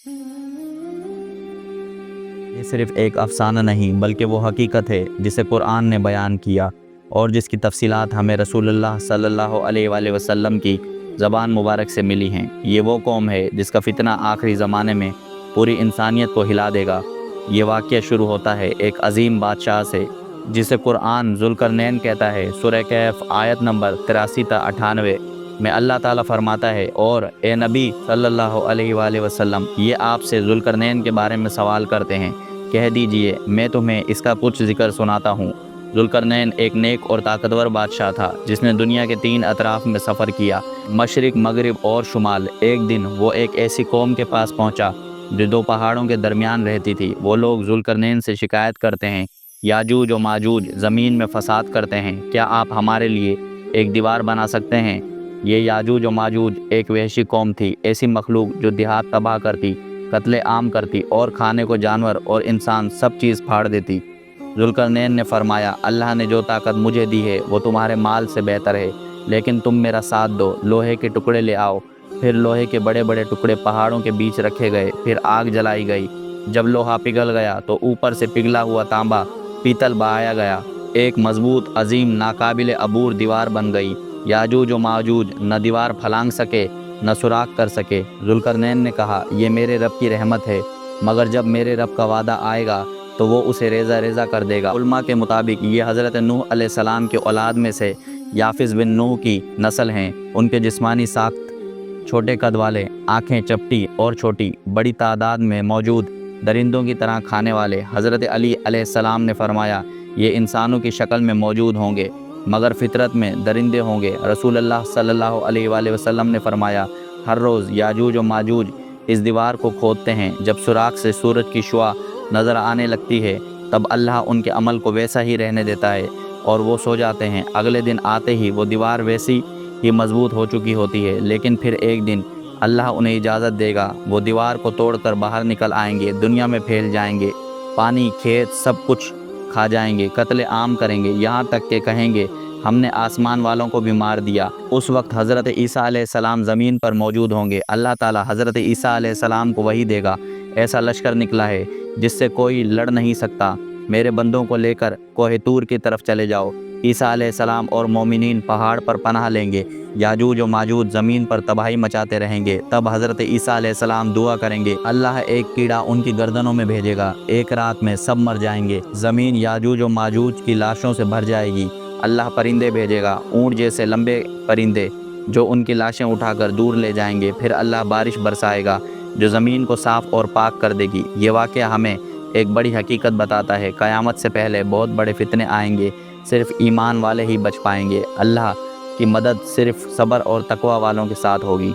یہ صرف ایک افسانہ نہیں بلکہ وہ حقیقت ہے جسے قرآن نے بیان کیا اور جس کی تفصیلات ہمیں رسول اللہ صلی اللہ علیہ وآلہ وسلم کی زبان مبارک سے ملی ہیں۔ یہ وہ قوم ہے جس کا فتنہ آخری زمانے میں پوری انسانیت کو ہلا دے گا۔ یہ واقعہ شروع ہوتا ہے ایک عظیم بادشاہ سے جسے قرآن ذوالقرنین کہتا ہے۔ سورہ کہف آیت نمبر 83 تا 98 میں اللہ تعالیٰ فرماتا ہے، اور اے نبی صلی اللہ علیہ وآلہ وسلم، یہ آپ سے ذوالقرنین کے بارے میں سوال کرتے ہیں، کہہ دیجئے میں تمہیں اس کا کچھ ذکر سناتا ہوں۔ ذوالقرنین ایک نیک اور طاقتور بادشاہ تھا جس نے دنیا کے 3 اطراف میں سفر کیا، مشرق، مغرب اور شمال۔ ایک دن وہ ایک ایسی قوم کے پاس پہنچا جو 2 پہاڑوں کے درمیان رہتی تھی۔ وہ لوگ ذوالقرنین سے شکایت کرتے ہیں، یاجوج و ماجوج زمین میں فساد کرتے ہیں، کیا آپ ہمارے لیے ایک دیوار بنا سکتے ہیں؟ یہ یاجوج و ماجوج ایک وحشی قوم تھی، ایسی مخلوق جو دیہات تباہ کرتی، قتل عام کرتی اور کھانے کو جانور اور انسان سب چیز پھاڑ دیتی۔ ذوالقرنین نے فرمایا، اللہ نے جو طاقت مجھے دی ہے وہ تمہارے مال سے بہتر ہے، لیکن تم میرا ساتھ دو، لوہے کے ٹکڑے لے آؤ۔ پھر لوہے کے بڑے بڑے ٹکڑے پہاڑوں کے بیچ رکھے گئے، پھر آگ جلائی گئی۔ جب لوہا پگھل گیا تو اوپر سے پگھلا ہوا تانبا، پیتل بہایا گیا، ایک مضبوط، عظیم، ناقابل عبور دیوار بن گئی۔ یاجوج و ماجوج نہ دیوار پھلانگ سکے نہ سوراخ کر سکے۔ ذوالقرنین نے کہا، یہ میرے رب کی رحمت ہے، مگر جب میرے رب کا وعدہ آئے گا تو وہ اسے ریزہ ریزہ کر دے گا۔ علماء کے مطابق یہ حضرت نوح علیہ السلام کے اولاد میں سے یافس بن نوح کی نسل ہیں۔ ان کے جسمانی ساخت چھوٹے قد والے، آنکھیں چپٹی اور چھوٹی، بڑی تعداد میں موجود، درندوں کی طرح کھانے والے۔ حضرت علی علیہ السلام نے فرمایا، یہ انسانوں کی شکل میں موجود ہوں گے مگر فطرت میں درندے ہوں گے۔ رسول اللہ صلی اللہ علیہ وآلہ وسلم نے فرمایا، ہر روز یاجوج و ماجوج اس دیوار کو کھودتے ہیں، جب سوراخ سے سورج کی شعاع نظر آنے لگتی ہے تب اللہ ان کے عمل کو ویسا ہی رہنے دیتا ہے اور وہ سو جاتے ہیں۔ اگلے دن آتے ہی وہ دیوار ویسی ہی مضبوط ہو چکی ہوتی ہے، لیکن پھر ایک دن اللہ انہیں اجازت دے گا، وہ دیوار کو توڑ کر باہر نکل آئیں گے، دنیا میں پھیل جائیں گے، پانی، کھیت، سب کچھ کھا جائیں گے، قتل عام کریں گے، یہاں تک کہ کہیں گے ہم نے آسمان والوں کو بھی مار دیا۔ اس وقت حضرت عیسیٰ علیہ السلام زمین پر موجود ہوں گے۔ اللہ تعالیٰ حضرت عیسیٰ علیہ السلام کو وحی دے گا، ایسا لشکر نکلا ہے جس سے کوئی لڑ نہیں سکتا، میرے بندوں کو لے کر کوہ طور کی طرف چلے جاؤ۔ عیسیٰ علیہ السلام اور مومنین پہاڑ پر پناہ لیں گے، یاجوج و ماجوج زمین پر تباہی مچاتے رہیں گے۔ تب حضرت عیسیٰ علیہ السلام دعا کریں گے، اللہ ایک کیڑا ان کی گردنوں میں بھیجے گا، ایک رات میں سب مر جائیں گے، زمین یاجوج و ماجوج کی لاشوں سے بھر جائے گی۔ اللہ پرندے بھیجے گا، اونٹ جیسے لمبے پرندے، جو ان کی لاشیں اٹھا کر دور لے جائیں گے۔ پھر اللہ بارش برسائے گا جو زمین کو صاف اور پاک کر دے گی۔ یہ واقعہ ہمیں ایک بڑی حقیقت بتاتا ہے، قیامت سے پہلے بہت بڑے فتنے آئیں گے، صرف ایمان والے ہی بچ پائیں گے۔ اللہ کی مدد صرف صبر اور تقوی والوں کے ساتھ ہوگی۔